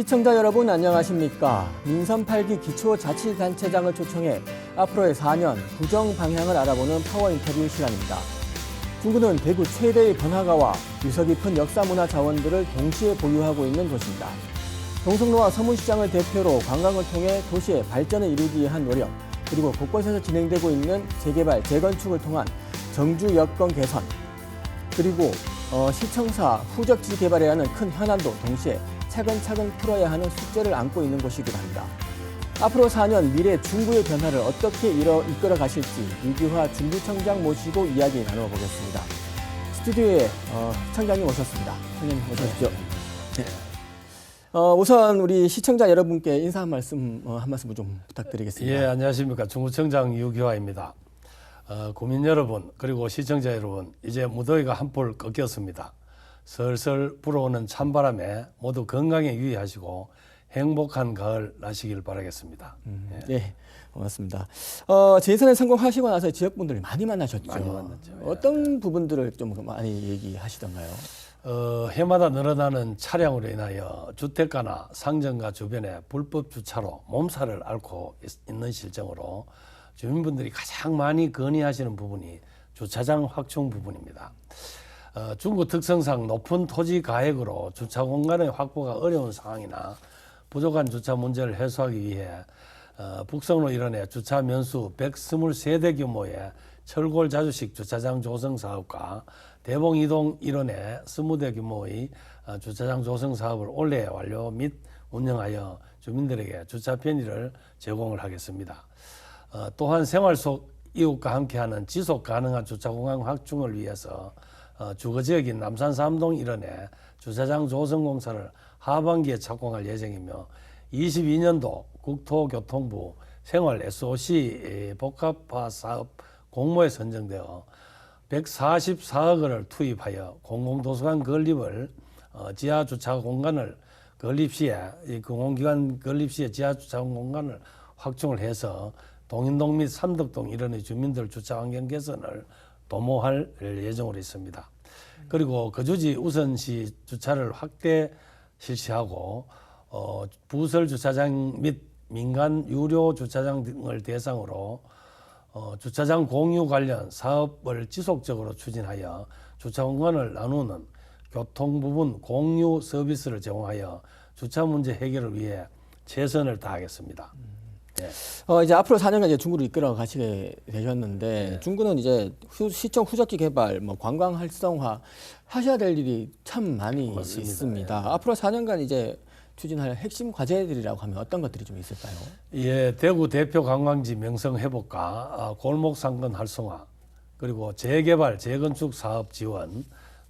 시청자 여러분 안녕하십니까? 민선 8기 기초자치단체장을 초청해 앞으로의 4년 구정 방향을 알아보는 파워 인터뷰 시간입니다. 중구는 대구 최대의 번화가와 유서 깊은 역사 문화 자원들을 동시에 보유하고 있는 도시입니다. 동성로와 서문시장을 대표로 관광을 통해 도시의 발전을 이루기 위한 노력, 그리고 곳곳에서 진행되고 있는 재개발, 재건축을 통한 정주 여건 개선, 그리고 시청사 후적지 개발해야 하는 큰 현안도 동시에 차근차근 풀어야 하는 숙제를 안고 있는 곳이기도 합니다. 앞으로 4년 미래 중구의 변화를 어떻게 이끌어 가실지 유기화 중구청장 모시고 이야기 나눠보겠습니다. 스튜디오에 청장님 오셨습니다. 청장님 오십시오. 네. 우선 우리 시청자 여러분께 인사 한 말씀 좀 부탁드리겠습니다. 예, 안녕하십니까. 중구청장 유기화입니다. 국민 여러분 그리고 시청자 여러분, 이제 무더위가 한풀 꺾였습니다. 슬슬 불어오는 찬바람에 모두 건강에 유의하시고 행복한 가을 나시길 바라겠습니다. 네, 고맙습니다. 재선에 성공하시고 나서 지역분들 많이 만나셨죠? 많이 만났죠. 어떤 부분들을 좀 많이 얘기하시던가요? 해마다 늘어나는 차량으로 인하여 주택가나 상점가 주변에 불법 주차로 몸살을 앓고 있는 실정으로 주민분들이 가장 많이 건의하시는 부분이 주차장 확충 부분입니다. 중구 특성상 높은 토지 가액으로 주차 공간의 확보가 어려운 상황이나 부족한 주차 문제를 해소하기 위해 북성로 일원의 주차 면수 123대 규모의 철골 자주식 주차장 조성 사업과 대봉 이동 일원의 20대 규모의 주차장 조성 사업을 올해 완료 및 운영하여 주민들에게 주차 편의를 제공을 하겠습니다. 또한 생활 속 이웃과 함께하는 지속 가능한 주차 공간 확충을 위해서 주거지역인 남산 3동 일원의 주차장 조성 공사를 하반기에 착공할 예정이며 22년도 국토교통부 생활 SOC 복합화 사업 공모에 선정되어 144억 원을 투입하여 공공도서관 건립을 지하 주차 공간을 건립 시에 이 공공기관 건립 시에 지하 주차 공간을 확충을 해서 동인동 및 삼덕동 일원의 주민들 주차 환경 개선을 도모할 예정으로 있습니다. 그리고 거주지 우선시 주차를 확대 실시하고 부설 주차장 및 민간 유료 주차장 등을 대상으로 주차장 공유 관련 사업을 지속적으로 추진하여 주차 공간을 나누는 교통 부분 공유 서비스를 제공하여 주차 문제 해결을 위해 최선을 다하겠습니다. 네. 이제 앞으로 4년간 이제 중구를 이끌어 가시게 되셨는데, 네. 중구는 이제 시청 후적지 개발, 관광 활성화 하셔야 될 일이 참 많이 맞습니다. 있습니다. 네. 앞으로 4년간 이제 추진할 핵심 과제들이라고 하면 어떤 것들이 좀 있을까요? 예, 대구 대표 관광지 명성 회복과 골목 상권 활성화, 그리고 재개발, 재건축 사업 지원,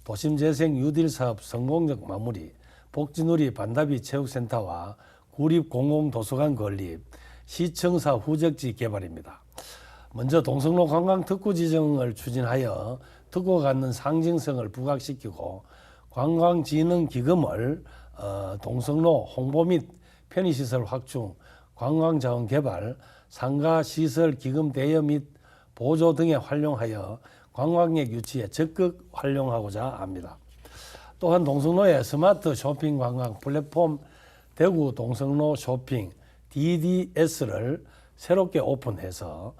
도심 재생 뉴딜 사업 성공적 마무리, 복지누리 반다비 체육센터와 구립 공공도서관 건립, 시청사 후적지 개발입니다. 먼저 동성로 관광 특구 지정을 추진하여 특구가 갖는 상징성을 부각시키고 관광진흥기금을 동성로 홍보 및 편의시설 확충, 관광자원 개발, 상가시설 기금 대여 및 보조 등에 활용하여 관광객 유치에 적극 활용하고자 합니다. 또한 동성로의 스마트 쇼핑 관광 플랫폼 대구 동성로 쇼핑 DDS를 새롭게 오픈해서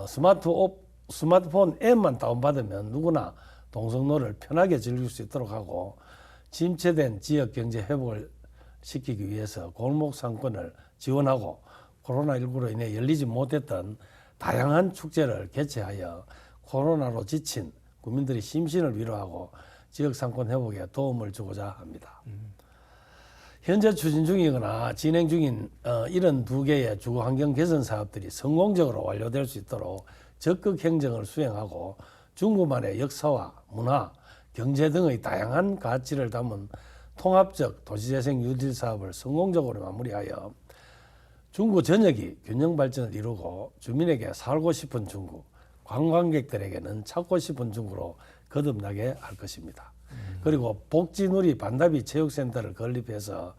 스마트폰 앱만 다운받으면 누구나 동성로를 편하게 즐길 수 있도록 하고, 침체된 지역 경제 회복을 시키기 위해서 골목 상권을 지원하고 코로나19로 인해 열리지 못했던 다양한 축제를 개최하여 코로나로 지친 국민들의 심신을 위로하고 지역 상권 회복에 도움을 주고자 합니다. 현재 추진 중이거나 진행 중인 이런 두 개의 주거 환경 개선 사업들이 성공적으로 완료될 수 있도록 적극 행정을 수행하고 중구만의 역사와 문화, 경제 등의 다양한 가치를 담은 통합적 도시재생 뉴딜 사업을 성공적으로 마무리하여 중구 전역이 균형 발전을 이루고 주민에게 살고 싶은 중구, 관광객들에게는 찾고 싶은 중구로 거듭나게 할 것입니다. 그리고 복지누리 반다비 체육센터를 건립해서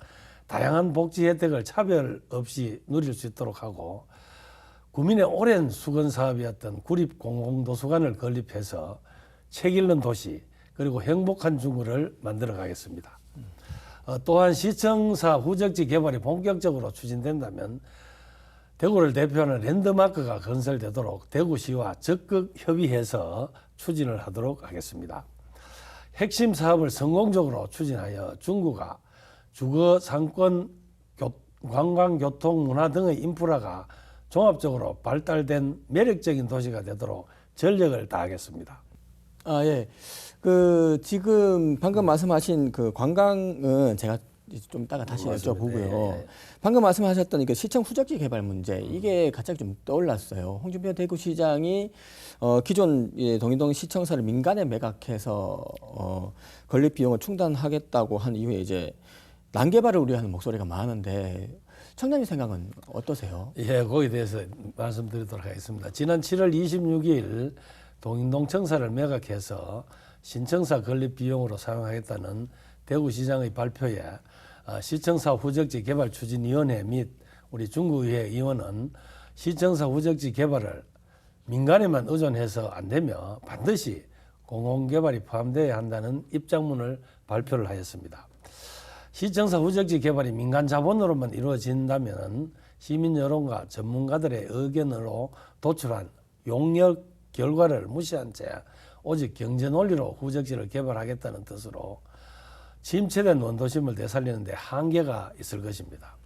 다양한 복지 혜택을 차별 없이 누릴 수 있도록 하고, 구민의 오랜 수건 사업이었던 구립 공공도서관을 건립해서 책 읽는 도시 그리고 행복한 중구를 만들어 가겠습니다. 또한 시청사 후적지 개발이 본격적으로 추진된다면 대구를 대표하는 랜드마크가 건설되도록 대구시와 적극 협의해서 추진을 하도록 하겠습니다. 핵심 사업을 성공적으로 추진하여 중구가 주거, 상권, 관광, 교통, 문화 등의 인프라가 종합적으로 발달된 매력적인 도시가 되도록 전력을 다하겠습니다. 예. 지금 방금 말씀하신 그 관광은 제가 좀 이따가 다시 여쭤보고요. 예. 방금 말씀하셨던 시청 후적지 개발 문제, 이게 갑자기 좀 떠올랐어요. 홍준표 대구시장이 기존 동인동 시청사를 민간에 매각해서 건립 비용을 충당하겠다고 한 이후에 이제 난개발을 우려하는 목소리가 많은데 청장님 생각은 어떠세요? 예, 거기에 대해서 말씀드리도록 하겠습니다. 지난 7월 26일 동인동 청사를 매각해서 신청사 건립 비용으로 사용하겠다는 대구시장의 발표에 시청사 후적지 개발 추진위원회 및 우리 중구의회 의원은 시청사 후적지 개발을 민간에만 의존해서 안 되며 반드시 공공개발이 포함되어야 한다는 입장문을 발표를 하였습니다. 시청사 후적지 개발이 민간 자본으로만 이루어진다면 시민 여론과 전문가들의 의견으로 도출한 용역 결과를 무시한 채 오직 경제 논리로 후적지를 개발하겠다는 뜻으로 침체된 원도심을 되살리는 데 한계가 있을 것입니다.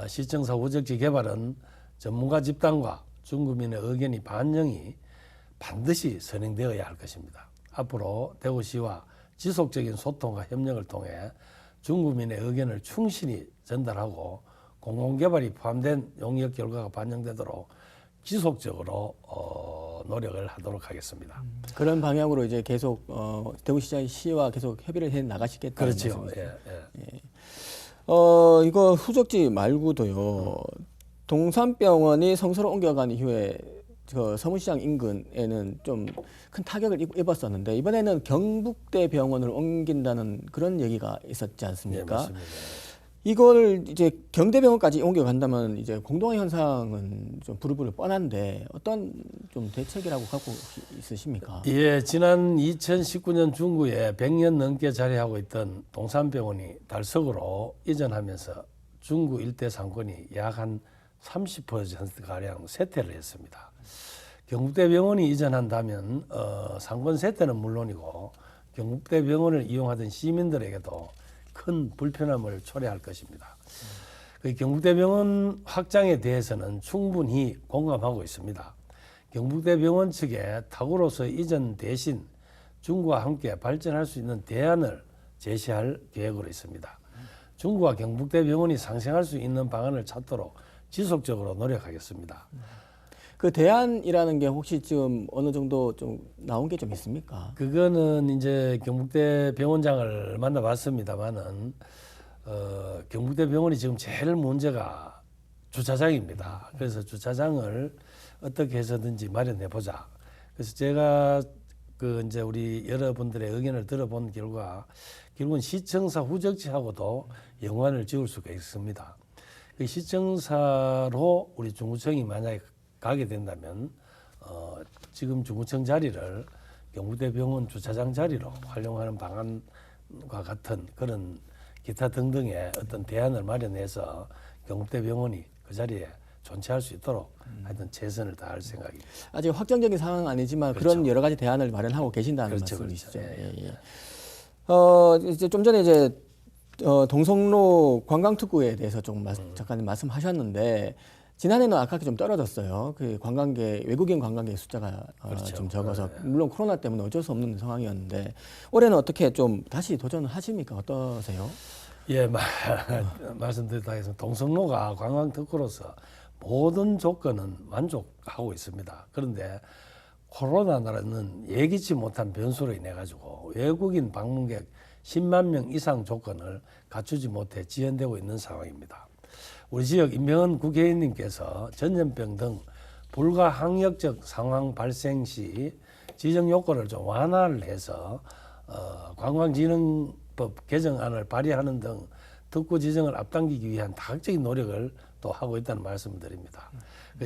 시청사 후적지 개발은 전문가 집단과 중구민의 의견이 반영이 반드시 선행되어야 할 것입니다. 앞으로 대구시와 지속적인 소통과 협력을 통해 중구민의 의견을 충실히 전달하고 공공개발이 포함된 용역 결과가 반영되도록 지속적으로 노력을 하도록 하겠습니다. 그런 방향으로 이제 계속 대구시와 계속 협의를 해 나가시겠다는 그렇죠. 말씀이시죠? 예. 이거 후적지 말고도요. 동산병원이 성서로 옮겨간 이후에 서문시장 인근에는 좀 큰 타격을 입었었는데 이번에는 경북대 병원을 옮긴다는 그런 얘기가 있었지 않습니까? 네, 맞습니다. 이걸 이제 경대병원까지 옮겨간다면 이제 공동화 현상은 좀 부르부르 뻔한데 어떤 좀 대책이라고 갖고 있으십니까? 예, 지난 2019년 중구에 100년 넘게 자리하고 있던 동산병원이 달석으로 이전하면서 중구 일대 상권이 약 한 30%가량 쇠퇴를 했습니다. 경북대병원이 이전한다면 상권 쇠퇴는 물론이고 경북대병원을 이용하던 시민들에게도 큰 불편함을 초래할 것입니다. 그 경북대병원 확장에 대해서는 충분히 공감하고 있습니다. 경북대병원 측에 탁으로서 이전 대신 중구와 함께 발전할 수 있는 대안을 제시할 계획으로 있습니다. 중구와 경북대병원이 상생할 수 있는 방안을 찾도록 지속적으로 노력하겠습니다. 그 대안이라는 게 혹시 지금 어느 정도 좀 나온 게 좀 있습니까? 그거는 이제 경북대 병원장을 만나봤습니다만은 경북대 병원이 지금 제일 문제가 주차장입니다. 그래서 주차장을 어떻게 해서든지 마련해 보자. 그래서 제가 이제 우리 여러분들의 의견을 들어본 결과 결국은 시청사 후적지하고도 연관을 지을 수가 있습니다. 그 시청사로 우리 중구청이 만약에 가게 된다면 지금 중구청 자리를 경북대 병원 주차장 자리로 활용하는 방안과 같은 그런 기타 등등의 어떤 대안을 마련해서 경북대 병원이 그 자리에 존재할 수 있도록 하여튼 최선을 다할 생각입니다. 아직 확정적인 상황은 아니지만 그렇죠. 그런 여러 가지 대안을 마련하고 계신다는 그렇죠, 말씀이시죠. 그렇죠. 이제 좀 전에 이제 동성로 관광특구에 대해서 조금 잠깐 말씀하셨는데 지난해는 아깝게 좀 떨어졌어요. 그 외국인 관광객 숫자가 그렇죠. 좀 적어서 물론 코로나 때문에 어쩔 수 없는 상황이었는데 올해는 어떻게 좀 다시 도전을 하십니까? 어떠세요? 예, 말씀드리다 해서 동성로가 관광특구로서 모든 조건은 만족하고 있습니다. 그런데 코로나라는 예기치 못한 변수로 인해 가지고 외국인 방문객 10만 명 이상 조건을 갖추지 못해 지연되고 있는 상황입니다. 우리 지역 임명은 국회의원님께서 전염병 등 불가항력적 상황 발생 시 지정 요건을 좀 완화를 해서 관광진흥법 개정안을 발의하는 등 특구 지정을 앞당기기 위한 다각적인 노력을 또 하고 있다는 말씀을 드립니다.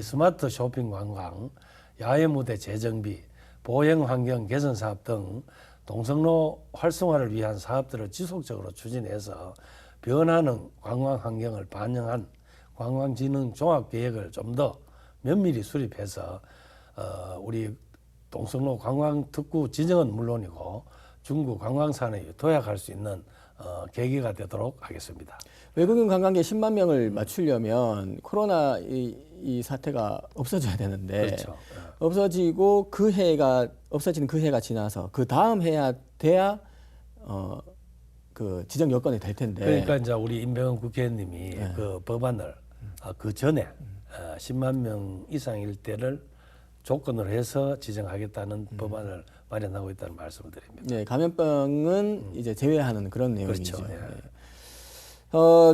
스마트 쇼핑 관광, 야외 무대 재정비, 보행 환경 개선 사업 등 동성로 활성화를 위한 사업들을 지속적으로 추진해서 변하는 관광 환경을 반영한 관광진흥 종합계획을 좀 더 면밀히 수립해서 우리 동성로 관광특구 지정은 물론이고 중구 관광산에 도약할 수 있는 계기가 되도록 하겠습니다. 외국인 관광객 10만 명을 맞추려면 코로나 이 사태가 없어져야 되는데 그렇죠. 없어지고 없어지는 그 해가 지나서 그 다음 해야 돼야 그 지정 여건이 될 텐데. 그러니까 이제 우리 임병헌 국회의원님이 그 법안을 그 전에 10만 명 이상일 때를 조건으로 해서 지정하겠다는 법안을 마련하고 있다는 말씀을 드립니다. 네, 감염병은 이제 제외하는 그런 내용이죠. 그렇죠. 예.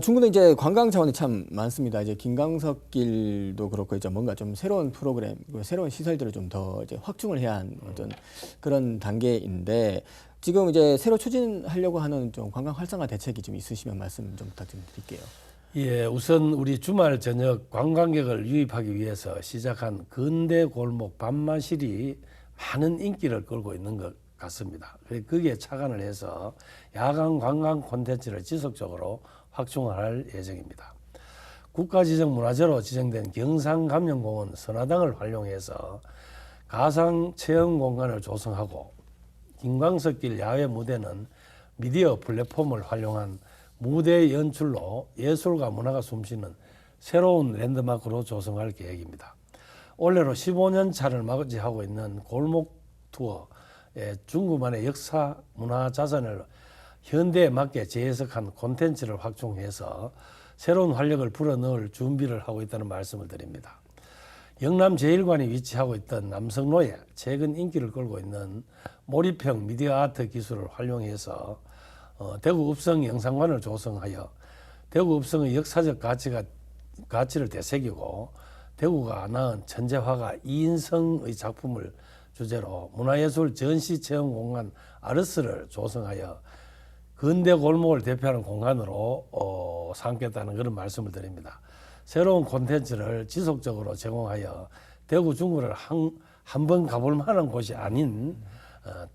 중구는 이제 관광 자원이 참 많습니다. 이제 김광석길도 그렇고 이제 뭔가 좀 새로운 프로그램, 새로운 시설들을 좀 더 이제 확충을 해야 하는 어떤 그런 단계인데 지금 이제 새로 추진하려고 하는 좀 관광 활성화 대책이 좀 있으시면 말씀 좀 부탁드릴게요. 예, 우선 우리 주말 저녁 관광객을 유입하기 위해서 시작한 근대 골목 밤마실이 많은 인기를 끌고 있는 것 같습니다. 거기에 착안을 해서 야간 관광 콘텐츠를 지속적으로 확충할 예정입니다. 국가지정 문화재로 지정된 경상감영공원 선화당을 활용해서 가상 체험 공간을 조성하고 김광석길 야외 무대는 미디어 플랫폼을 활용한 무대 연출로 예술과 문화가 숨쉬는 새로운 랜드마크로 조성할 계획입니다. 올해로 15년 차를 맞이하고 있는 골목 투어의 중구만의 역사 문화 자산을 현대에 맞게 재해석한 콘텐츠를 확충해서 새로운 활력을 불어넣을 준비를 하고 있다는 말씀을 드립니다. 영남 제1관이 위치하고 있던 남성로에 최근 인기를 끌고 있는 몰입형 미디어 아트 기술을 활용해서 대구 읍성 영상관을 조성하여 대구 읍성의 역사적 가치를 되새기고 대구가 낳은 천재화가 이인성의 작품을 주제로 문화예술 전시 체험 공간 아르스를 조성하여 근대 골목을 대표하는 공간으로 삼겠다는 그런 말씀을 드립니다. 새로운 콘텐츠를 지속적으로 제공하여 대구 중구를 한 번 가볼 만한 곳이 아닌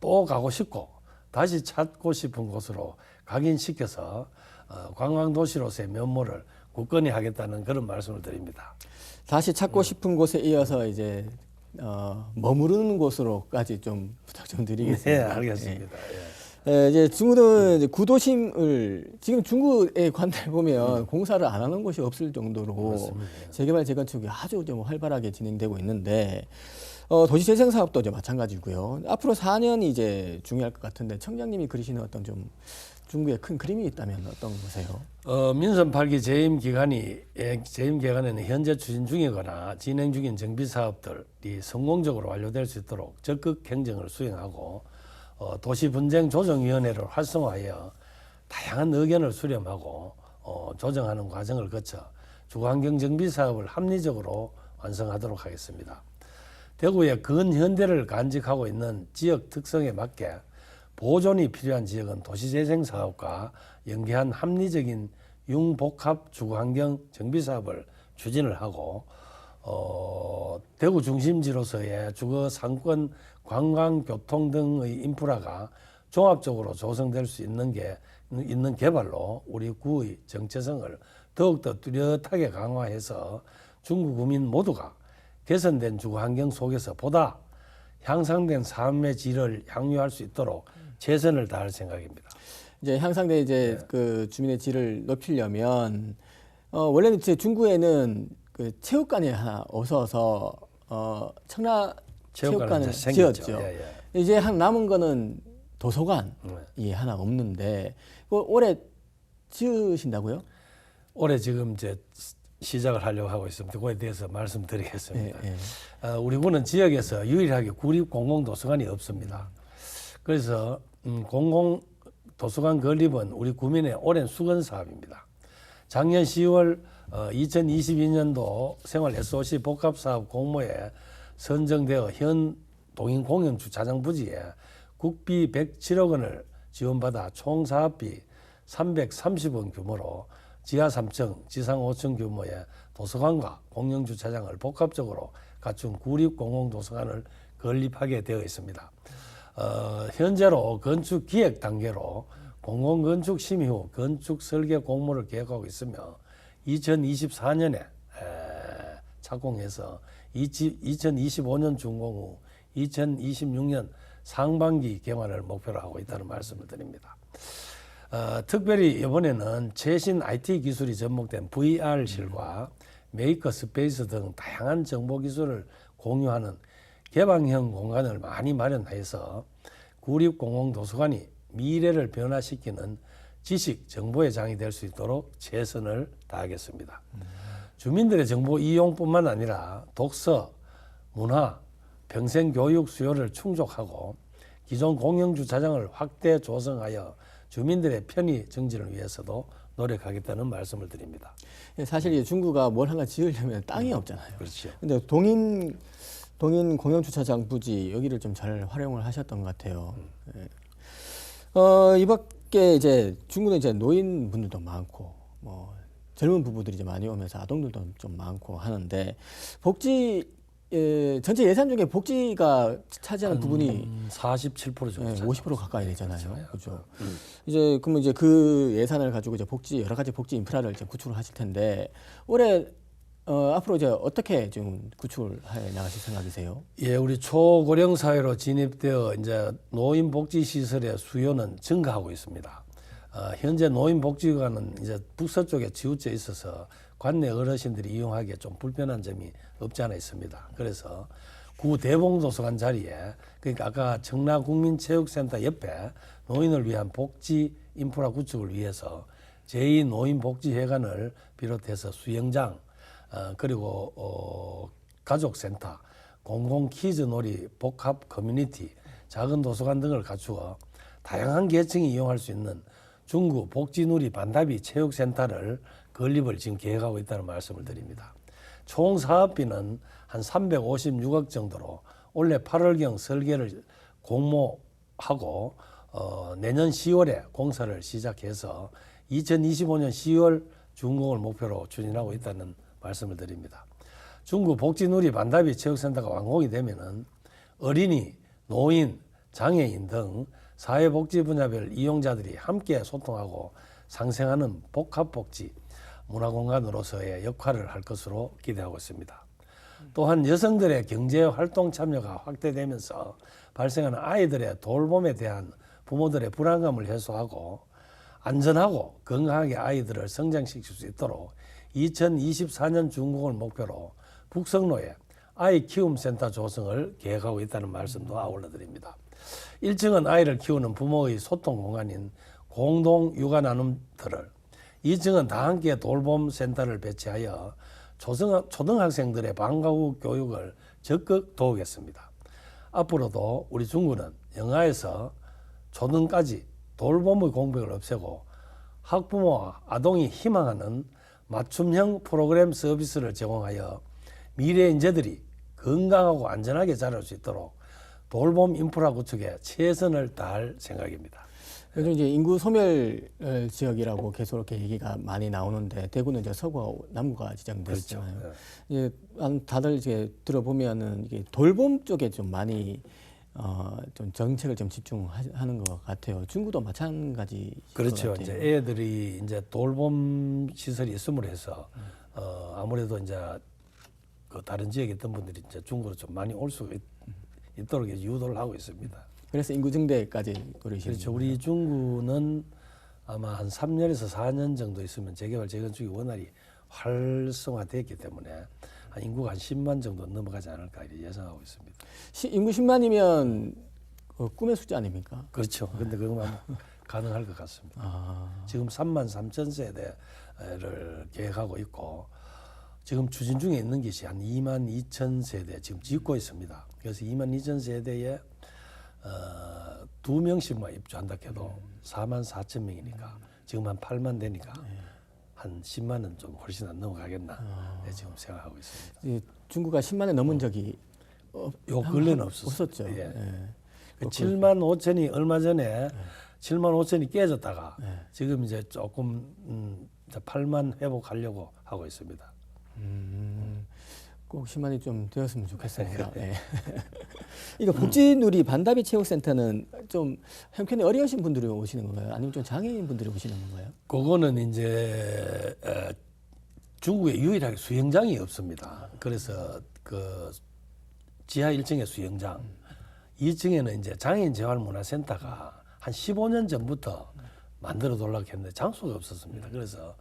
또 가고 싶고 다시 찾고 싶은 곳으로 각인시켜서 관광도시로서의 면모를 굳건히 하겠다는 그런 말씀을 드립니다. 다시 찾고 싶은 곳에 이어서 이제 머무르는 곳으로까지 좀 부탁 좀 드리겠습니다. 네, 알겠습니다. 이제 중구는 이제 구도심을 지금 중구에 관들 보면 공사를 안 하는 곳이 없을 정도로 맞습니다. 재개발 재건축이 아주 좀 활발하게 진행되고 있는데 도시재생 사업도 이제 마찬가지고요. 앞으로 4년이 이제 중요할 것 같은데 청장님이 그리시는 어떤 좀 중구에 큰 그림이 있다면 어떤 거세요? 민선 8기 재임 기간에는 현재 추진 중이거나 진행 중인 정비 사업들이 성공적으로 완료될 수 있도록 적극 행정을 수행하고 도시분쟁조정위원회를 활성화하여 다양한 의견을 수렴하고 조정하는 과정을 거쳐 주거환경 정비 사업을 합리적으로 완성하도록 하겠습니다. 대구의 근현대를 간직하고 있는 지역 특성에 맞게 보존이 필요한 지역은 도시재생 사업과 연계한 합리적인 융복합 주거환경 정비 사업을 추진을 하고 대구 중심지로서의 주거 상권, 관광, 교통 등의 인프라가 종합적으로 조성될 수 있는 개발로 우리 구의 정체성을 더욱더 뚜렷하게 강화해서 중구 구민 모두가 개선된 주거 환경 속에서 보다 향상된 삶의 질을 향유할 수 있도록 최선을 다할 생각입니다. 이제 향상된 이제 그 주민의 질을 높이려면 원래는 제 중구에는 그 체육관이 하나 없어서 청라 체육관을 지었죠. 이제 한 남은 거는 도서관이 하나 없는데 올해 지으신다고요? 올해 지금 이제 시작을 하려고 하고 있습니다. 그거에 대해서 말씀드리겠습니다. 우리 구는 지역에서 유일하게 구립 공공도서관이 없습니다. 그래서 공공도서관 건립은 우리 구민의 오랜 수건 사업입니다. 작년 10월 2022년도 생활 SOC 복합사업 공모에 선정되어 현 동인공영주차장 부지에 국비 107억 원을 지원받아 총 사업비 330원 규모로 지하 3층, 지상 5층 규모의 도서관과 공영주차장을 복합적으로 갖춘 구립공공도서관을 건립하게 되어 있습니다. 현재로 건축 기획 단계로 공공건축 심의 후 건축 설계 공모를 계획하고 있으며 2024년에 착공해서 2025년 준공 후 2026년 상반기 개관을 목표로 하고 있다는 말씀을 드립니다. 특별히 이번에는 최신 IT 기술이 접목된 VR실과 메이커 스페이스 등 다양한 정보 기술을 공유하는 개방형 공간을 많이 마련해서 구립공공도서관이 미래를 변화시키는 지식 정보의 장이 될 수 있도록 최선을 다하겠습니다. 주민들의 정보 이용뿐만 아니라 독서, 문화, 평생교육 수요를 충족하고 기존 공영주차장을 확대 조성하여 주민들의 편의 증진을 위해서도 노력하겠다는 말씀을 드립니다. 사실 이 중구가 뭘 하나 지으려면 땅이 없잖아요. 그렇죠. 근데 동인 공영주차장 부지 여기를 좀 잘 활용을 하셨던 것 같아요. 예. 이 밖에 이제 중구는 이제 노인분들도 많고 뭐 젊은 부부들이 이제 많이 오면서 아동들도 좀 많고 하는데 복지 전체 예산 중에 복지가 차지하는 부분이 47% 정도, 50% 가까이 되잖아요. 그렇죠. 그렇죠. 이제 그러면 이제 그 예산을 가지고 이제 복지 여러 가지 복지 인프라를 이제 구축을 하실 텐데 올해 앞으로 이제 어떻게 좀 구축을 해 나가실 생각이세요? 예, 우리 초고령 사회로 진입되어 이제 노인 복지 시설의 수요는 증가하고 있습니다. 현재 노인 복지관은 이제 북서쪽에 치우쳐 있어서 관내 어르신들이 이용하기에 좀 불편한 점이 없지 않아 있습니다. 그래서 구 대봉도서관 자리에, 그러니까 아까 청라국민체육센터 옆에 노인을 위한 복지 인프라 구축을 위해서 제2노인복지회관을 비롯해서 수영장, 그리고 가족센터, 공공키즈놀이, 복합 커뮤니티, 작은 도서관 등을 갖추어 다양한 계층이 이용할 수 있는 중구 복지누리 반다비 체육센터를 건립을 지금 계획하고 있다는 말씀을 드립니다. 총 사업비는 한 356억 정도로 올해 8월경 설계를 공모하고 내년 10월에 공사를 시작해서 2025년 10월 준공을 목표로 추진하고 있다는 말씀을 드립니다. 중구 복지누리 반다비 체육센터가 완공이 되면은 어린이, 노인, 장애인 등 사회복지 분야별 이용자들이 함께 소통하고 상생하는 복합복지 문화공간으로서의 역할을 할 것으로 기대하고 있습니다. 또한 여성들의 경제활동 참여가 확대되면서 발생하는 아이들의 돌봄에 대한 부모들의 불안감을 해소하고 안전하고 건강하게 아이들을 성장시킬 수 있도록 2024년 준공을 목표로 북성로에 아이 키움센터 조성을 계획하고 있다는 말씀도 아울러 드립니다. 1층은 아이를 키우는 부모의 소통 공간인 공동 육아 나눔터를, 2층은 다 함께 돌봄 센터를 배치하여 초등학생들의 방과 후 교육을 적극 도우겠습니다. 앞으로도 우리 중구는 영아에서 초등까지 돌봄의 공백을 없애고 학부모와 아동이 희망하는 맞춤형 프로그램 서비스를 제공하여 미래 인재들이 건강하고 안전하게 자랄 수 있도록 돌봄 인프라 구축에 최선을 다할 생각입니다. 요즘 이제 인구 소멸 지역이라고 계속 이렇게 얘기가 많이 나오는데 대구는 이제 서구와 남구가 지정됐잖아요. 그렇죠. 이제 다들 이제 들어보면은 이게 돌봄 쪽에 좀 많이 좀 정책을 좀 집중하는 것 같아요. 중구도 마찬가지. 그렇죠. 이제 애들이 이제 돌봄 시설이 있음으로 해서 아무래도 이제 그 다른 지역에 있던 분들이 이제 중구로 좀 많이 올 수 있도록 유도를 하고 있습니다. 그래서 인구 증대까지 그러시는 그렇죠. 우리 중구는 아마 한 3년에서 4년 정도 있으면 재개발 재건축이 원활히 활성화됐기 때문에 한 인구가 한 10만 정도 넘어가지 않을까 예상하고 있습니다. 인구 10만이면 꿈의 숫자 아닙니까? 그렇죠. 근데 그것만 가능할 것 같습니다. 지금 3만 3천 세대를 계획하고 있고 지금 추진 중에 있는 것이 한 2만 2천 세대 지금 짓고 있습니다. 그래서 2만 2천 세대에 2명씩만 입주한다 해도 4만 4천 명이니까 지금 한 8만 되니까 한 10만은 좀 훨씬 안 넘어가겠나 지금 생각하고 있습니다. 중구가 10만에 넘은 적이 요 근래는 없었죠. 예. 예. 그 7만 5천이 얼마 전에 7만 5천이 깨졌다가 지금 이제 조금 8만 회복하려고 하고 있습니다. 꼭 10만이 좀 되었으면 좋겠습니다. 네. 이거 복지누리 반다비 체육센터는 좀 형편이 어려우신 분들이 오시는 건가요? 아니면 좀 장애인 분들이 오시는 건가요? 그거는 이제 중국에 유일하게 수영장이 없습니다. 그래서 그 지하 1층에 수영장, 2층에는 이제 장애인 재활문화센터가 한 15년 전부터 만들어 놓으려고 했는데 장소가 없었습니다. 그래서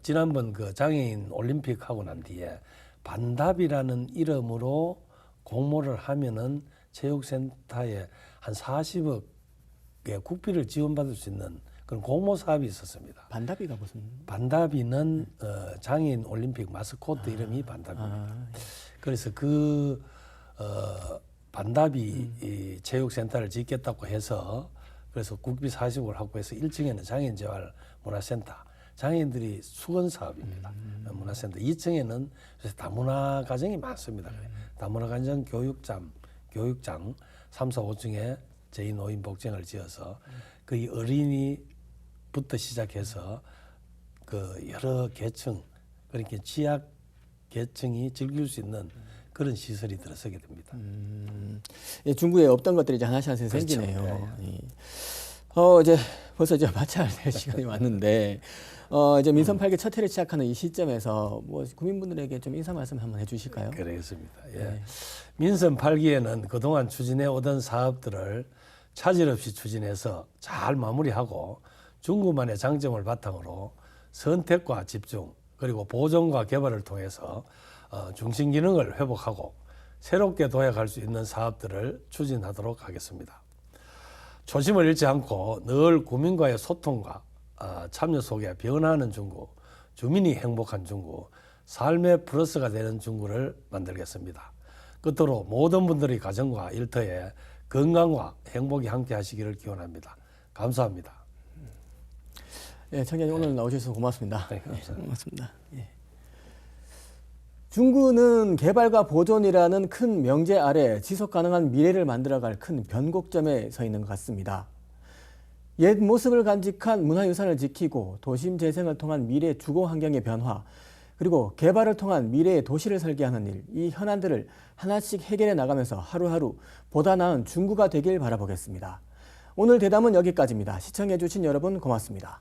지난번 그 장애인 올림픽 하고 난 뒤에 반답이라는 이름으로 공모를 하면은 체육센터에 한 40억의 국비를 지원받을 수 있는 그런 공모 사업이 있었습니다. 반다비가 무슨? 반다비는 장애인 올림픽 마스코트 이름이 반다비입니다. 그래서 그 반다비 이 체육센터를 짓겠다고 해서 그래서 국비 40억을 확보해서 1층에는 장애인 재활 문화센터, 장애인들이 수건 사업입니다. 문화센터 2층에는 다문화 가정이 많습니다. 다문화 가정 교육장 3, 4, 5층에 저희 노인 복장을 지어서 그 어린이부터 시작해서 그 여러 계층 그렇게 취약 계층이 즐길 수 있는 그런 시설이 들어서게 됩니다. 예, 중국에 없던 것들이 이제 하나씩 생기네요. 그렇죠. 예. 이제 벌써 이제 마쳐야 될 시간이 왔는데 이제 민선 8기 첫 해를 시작하는 이 시점에서 뭐 국민분들에게 좀 인사 말씀 한번 해주실까요? 그러겠습니다. 예. 네. 민선 8기에는 그동안 추진해 오던 사업들을 차질 없이 추진해서 잘 마무리하고 중구만의 장점을 바탕으로 선택과 집중 그리고 보존과 개발을 통해서 중심 기능을 회복하고 새롭게 도약할 수 있는 사업들을 추진하도록 하겠습니다. 초심을 잃지 않고 늘 국민과의 소통과 참여 속에 변화하는 중구, 주민이 행복한 중구, 삶의 플러스가 되는 중구를 만들겠습니다. 끝으로 모든 분들의 가정과 일터에 건강과 행복이 함께 하시기를 기원합니다. 감사합니다. 예, 청장님 오늘 나오셔서 고맙습니다. 네, 감사합니다. 예, 고맙습니다. 예. 중구는 개발과 보존이라는 큰 명제 아래 지속 가능한 미래를 만들어갈 큰 변곡점에 서 있는 것 같습니다. 옛 모습을 간직한 문화유산을 지키고 도심 재생을 통한 미래 주거 환경의 변화, 그리고 개발을 통한 미래의 도시를 설계하는 일, 이 현안들을 하나씩 해결해 나가면서 하루하루 보다 나은 중구가 되길 바라보겠습니다. 오늘 대담은 여기까지입니다. 시청해 주신 여러분 고맙습니다.